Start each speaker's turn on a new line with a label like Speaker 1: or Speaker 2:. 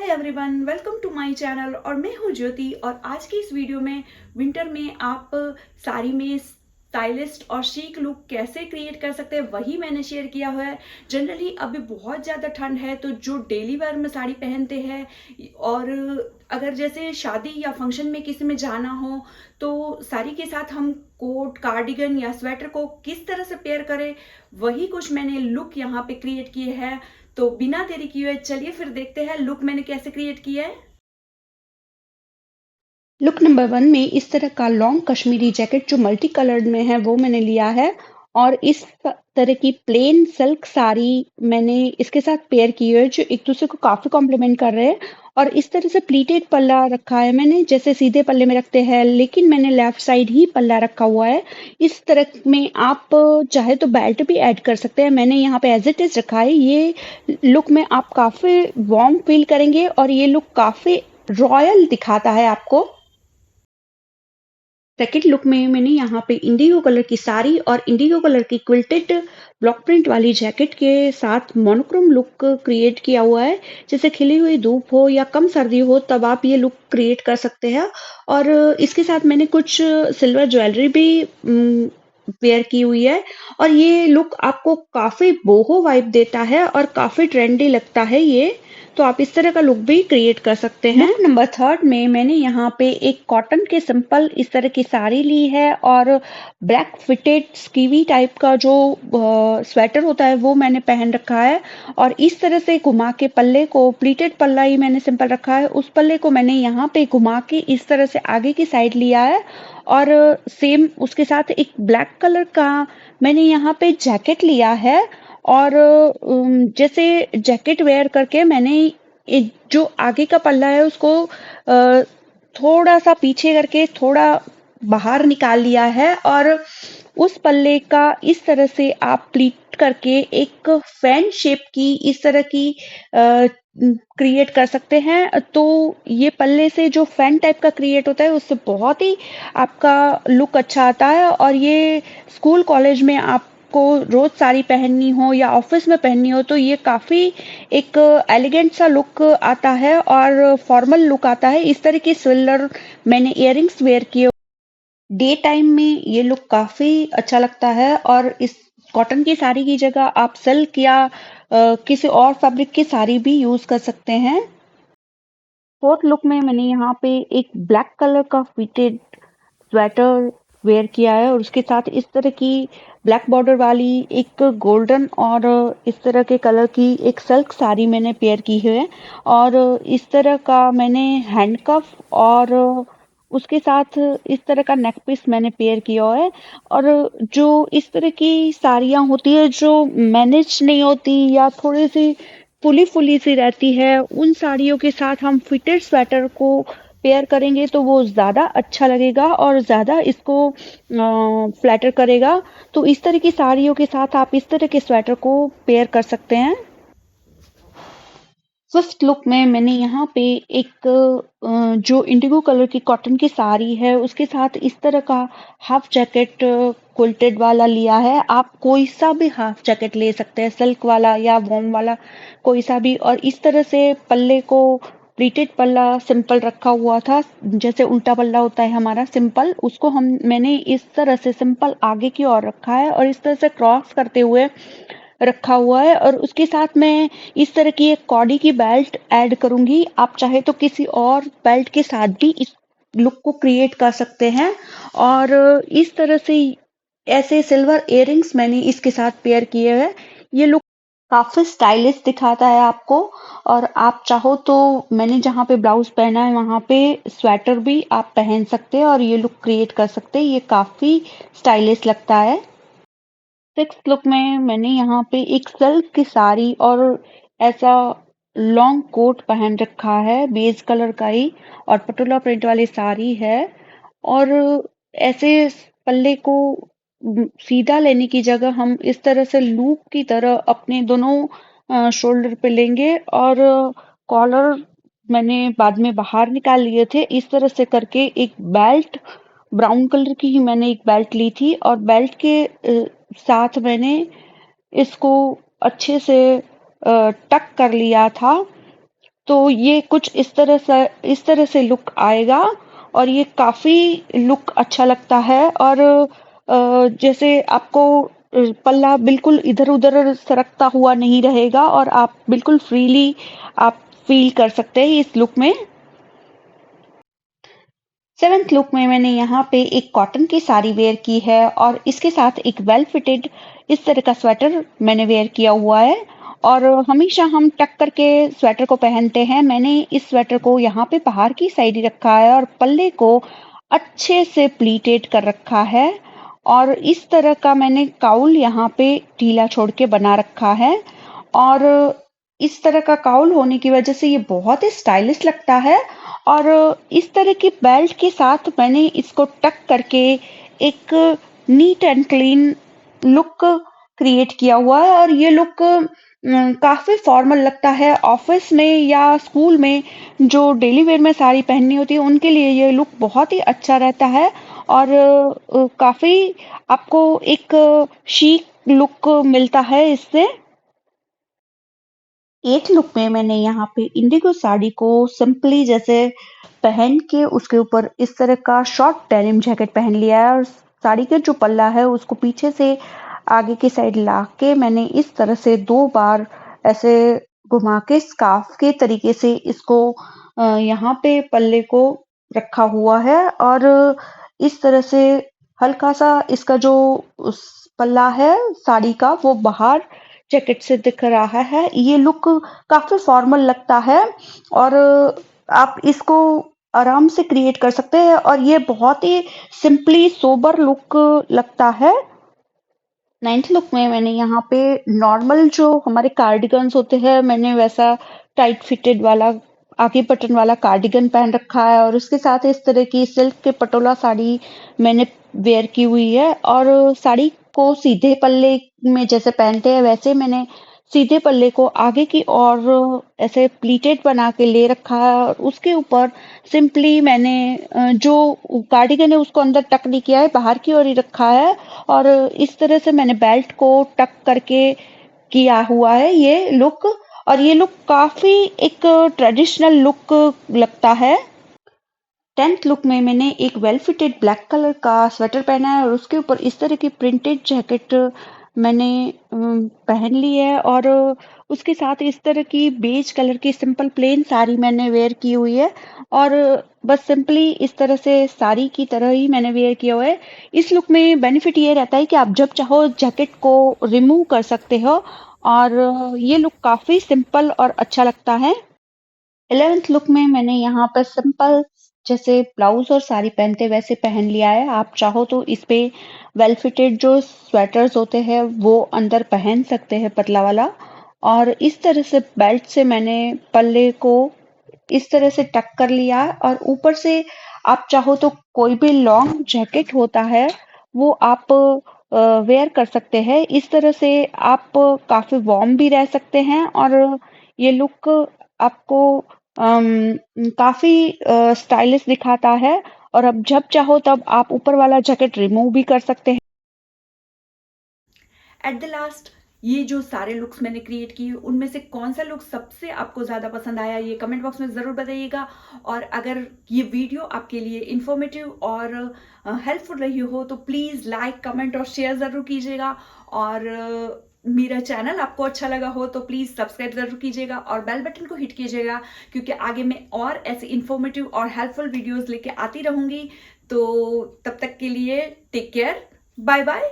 Speaker 1: Everyone, welcome to my channel. और मैं हूं ज्योति। और आज की इस वीडियो में विंटर में आप साड़ी में स्टाइलिस्ट और शीक लुक कैसे क्रिएट कर सकते हैं वही मैंने शेयर किया हुआ है। जनरली अभी बहुत ज़्यादा ठंड है, तो जो डेली वेयर में साड़ी पहनते हैं और अगर जैसे शादी या फंक्शन में किसी में जाना हो तो साड़ी के साथ हम कोट, कार्डिगन या स्वेटर को किस तरह से पेयर करें, वही कुछ मैंने लुक यहाँ पे क्रिएट किए हैं। तो बिना देरी किए हुए चलिए फिर देखते हैं लुक मैंने कैसे क्रिएट किया है।
Speaker 2: लुक नंबर 1 में इस तरह का लॉन्ग कश्मीरी जैकेट जो मल्टी कलर्ड में है वो मैंने लिया है और इस तरह की प्लेन सिल्क साड़ी मैंने इसके साथ पेयर की है जो एक दूसरे को काफी कॉम्प्लीमेंट कर रहे हैं। और इस तरह से प्लीटेड पल्ला रखा है मैंने, जैसे सीधे पल्ले में रखते हैं लेकिन मैंने लेफ्ट साइड ही पल्ला रखा हुआ है। इस तरह में आप चाहे तो बेल्ट भी ऐड कर सकते हैं, मैंने यहाँ पे एज इट इज रखा है। ये लुक में आप काफी वार्म फील करेंगे और ये लुक काफी रॉयल दिखाता है आपको। सेकंड लुक में मैंने यहाँ पे इंडिगो कलर की साड़ी और इंडिगो कलर की क्विल्टेड ब्लॉक प्रिंट वाली जैकेट के साथ मोनोक्रोम लुक क्रिएट किया हुआ है। जैसे खिली हुई धूप हो या कम सर्दी हो तब आप ये लुक क्रिएट कर सकते हैं। और इसके साथ मैंने कुछ सिल्वर ज्वेलरी भी वेयर की हुई है और ये लुक आपको काफी बोहो वाइब देता है और काफी ट्रेंडी लगता है ये। तो आप इस तरह का लुक भी क्रिएट कर सकते हैं। लुक नंबर 3 में मैंने यहाँ पे एक कॉटन के सिंपल इस तरह की साड़ी ली है और ब्लैक फिटेड स्कीवी टाइप का जो स्वेटर होता है वो मैंने पहन रखा है। और इस तरह से घुमा के पल्ले को, प्लीटेड पल्ला ही मैंने सिंपल रखा है, उस पल्ले को मैंने यहाँ पे घुमा के इस तरह से आगे की साइड लिया है। और सेम उसके साथ एक ब्लैक कलर का मैंने यहाँ पे जैकेट लिया है। और जैसे जैकेट वेयर करके मैंने जो आगे का पल्ला है उसको थोड़ा सा पीछे करके थोड़ा बाहर निकाल लिया है और उस पल्ले का इस तरह से आप प्लीट करके एक फैन शेप की इस तरह की क्रिएट कर सकते हैं। तो ये पल्ले से जो फैन टाइप का क्रिएट होता है उससे बहुत ही आपका लुक अच्छा आता है। और ये स्कूल कॉलेज में आपको रोज साड़ी पहननी हो या ऑफिस में पहननी हो तो ये काफी एक एलिगेंट सा लुक आता है और फॉर्मल लुक आता है। इस तरह की सिल्वर मैंने इयररिंग्स वेयर किए। डे टाइम में ये लुक काफी अच्छा लगता है और इस कॉटन की साड़ी की जगह आप सिल्क या किसी और फैब्रिक की साड़ी भी यूज कर सकते हैं। फोर्थ लुक में मैंने यहाँ पे एक ब्लैक कलर का फिटेड स्वेटर वेयर किया है और उसके साथ इस तरह की ब्लैक बॉर्डर वाली एक गोल्डन और इस तरह के कलर की एक सिल्क साड़ी मैंने पेयर की है। और इस तरह का मैंने हैंडकफ और उसके साथ इस तरह का नेक पीस मैंने पेयर किया है। और जो इस तरह की साड़ियाँ होती है जो मैनेज नहीं होती या थोड़ी सी फुली फुली सी रहती है, उन साड़ियों के साथ हम फिटेड स्वेटर को पेयर करेंगे तो वो ज़्यादा अच्छा लगेगा और ज़्यादा इसको फ्लैटर करेगा। तो इस तरह की साड़ियों के साथ आप इस तरह के स्वेटर को पेयर कर सकते हैं। फर्स्ट लुक में मैंने यहाँ पे एक जो इंडिगो कलर की कॉटन की साड़ी है उसके साथ इस तरह का हाफ जैकेट क्विल्टेड वाला लिया है। आप कोई सा भी हाफ जैकेट ले सकते हैं, सिल्क वाला या वॉर्म वाला कोई सा भी। और इस तरह से पल्ले को प्लीटेड पल्ला सिंपल रखा हुआ था, जैसे उल्टा पल्ला होता है हमारा सिंपल, उसको मैंने इस तरह से सिंपल आगे की ओर रखा है और इस तरह से क्रॉस करते हुए रखा हुआ है। और उसके साथ मैं इस तरह की एक कॉडी की बेल्ट ऐड करूंगी। आप चाहे तो किसी और बेल्ट के साथ भी इस लुक को क्रिएट कर सकते हैं। और इस तरह से ऐसे सिल्वर इयररिंग्स मैंने इसके साथ पेयर किए हैं। ये लुक काफी स्टाइलिश दिखाता है आपको। और आप चाहो तो मैंने जहाँ पे ब्लाउज पहना है वहां पे स्वेटर भी आप पहन सकते हैं और ये लुक क्रिएट कर सकते हैं। ये काफी स्टाइलिश लगता है। सिक्स लुक में मैंने यहाँ पे एक सिल्क की साड़ी और ऐसा लॉन्ग कोट पहन रखा है, बेज कलर का ही, और पटोला प्रिंट वाली साड़ी है। और ऐसे पल्ले को सीधा लेने की जगह हम इस तरह से लूप की तरह अपने दोनों शोल्डर पे लेंगे और कॉलर मैंने बाद में बाहर निकाल लिए थे। इस तरह से करके एक बेल्ट, ब्राउन कलर की ही मैंने एक बेल्ट ली थी और बेल्ट के साथ मैंने इसको अच्छे से टक कर लिया था। तो ये कुछ इस तरह से लुक आएगा और ये काफी लुक अच्छा लगता है। और जैसे आपको पल्ला बिल्कुल इधर उधर सरकता हुआ नहीं रहेगा और आप बिल्कुल फ्रीली आप फील कर सकते हैं इस लुक में। सेवेंथ लुक में मैंने यहाँ पे एक कॉटन की साड़ी वेयर की है और इसके साथ एक वेल फिटेड इस तरह का स्वेटर मैंने वेयर किया हुआ है। और हमेशा हम टक करके स्वेटर को पहनते हैं। मैंने इस स्वेटर को यहाँ पे बाहर की साइड ही रखा है और पल्ले को अच्छे से प्लीटेड कर रखा है। और इस तरह का मैंने काउल यहाँ पे ढीला छोड़ के बना रखा है। और इस तरह का काउल होने की वजह से ये बहुत ही स्टाइलिश लगता है। और इस तरह की बेल्ट के साथ मैंने इसको टक करके एक neat and clean look create किया हुआ है। और ये लुक काफी फॉर्मल लगता है। ऑफिस में या स्कूल में जो डेली वेयर में साड़ी पहननी होती है उनके लिए ये लुक बहुत ही अच्छा रहता है। और काफी आपको एक शीक लुक मिलता है इससे। एक लुक में मैंने यहाँ पे इंडिगो साड़ी को सिंपली जैसे पहन के उसके ऊपर इस तरह का शॉर्ट डेनिम जैकेट पहन लिया है और साड़ी का जो पल्ला है उसको पीछे से आगे की साइड ला के मैंने इस तरह से 2 बार ऐसे घुमा के स्कार्फ के तरीके से इसको यहाँ पे पल्ले को रखा हुआ है। और इस तरह से हल्का सा इसका जो उस पल्ला है साड़ी का वो बाहर जैकेट से दिख रहा है। ये लुक काफी फॉर्मल लगता है और आप इसको आराम से क्रिएट कर सकते हैं और ये बहुत ही सिंपली सोबर लुक लगता है। 9th लुक में मैंने यहाँ पे नॉर्मल जो हमारे कार्डिगन्स होते हैं मैंने वैसा टाइट फिटेड वाला आगे बटन वाला कार्डिगन पहन रखा है और उसके साथ इस तरह की सिल्क के पटोला साड़ी मैंने वेयर की हुई है। और साड़ी को सीधे पल्ले में जैसे पहनते हैं वैसे मैंने सीधे पल्ले को आगे की ओर ऐसे प्लीटेड बना के ले रखा है और उसके ऊपर सिंपली मैंने जो कार्डिगन है उसको अंदर टक नहीं किया है, बाहर की ओर ही रखा है। और इस तरह से मैंने बेल्ट को टक करके किया हुआ है ये लुक। और ये लुक काफी एक ट्रेडिशनल लुक लगता है। 10th लुक में मैंने एक वेल फिटेड ब्लैक कलर का स्वेटर पहना है और उसके ऊपर इस तरह की प्रिंटेड जैकेट मैंने पहन ली है। और उसके साथ इस तरह की बेज कलर की सिंपल प्लेन साड़ी मैंने वेयर की हुई है। और बस सिंपली इस तरह से साड़ी की तरह ही मैंने वेयर किया हुआ है। इस लुक में बेनिफिट ये रहता है कि आप जब चाहो जैकेट को रिमूव कर सकते हो और ये लुक काफी सिंपल और अच्छा लगता है। 11th लुक में मैंने यहाँ पर सिंपल जैसे ब्लाउज और साड़ी पहनते वैसे पहन लिया है। आप चाहो तो इस पे वेल फिटेड जो स्वेटर्स होते हैं वो अंदर पहन सकते हैं पतला वाला। और इस तरह से बेल्ट से मैंने पल्ले को इस तरह से टक कर लिया और ऊपर से आप चाहो तो कोई भी लॉन्ग जैकेट होता है वो आप वेयर कर सकते हैं। इस तरह से आप काफी वार्म भी रह सकते हैं और ये लुक आपको काफी स्टाइलिश दिखाता है। और अब जब चाहो तब आप ऊपर वाला जैकेट रिमूव भी कर सकते हैं।
Speaker 1: एट द लास्ट ये जो सारे लुक्स मैंने क्रिएट किए उनमें से कौन सा लुक सबसे आपको ज़्यादा पसंद आया ये कमेंट बॉक्स में ज़रूर बताइएगा। और अगर ये वीडियो आपके लिए इन्फॉर्मेटिव और हेल्पफुल रही हो तो प्लीज़ लाइक कमेंट और शेयर ज़रूर कीजिएगा। और मेरा चैनल आपको अच्छा लगा हो तो प्लीज़ सब्सक्राइब ज़रूर कीजिएगा और बेल बटन को हिट कीजिएगा क्योंकि आगे मैं और ऐसे इन्फॉर्मेटिव और हेल्पफुल वीडियोज़ लेके आती रहूँगी। तो तब तक के लिए टेक केयर, बाय बाय।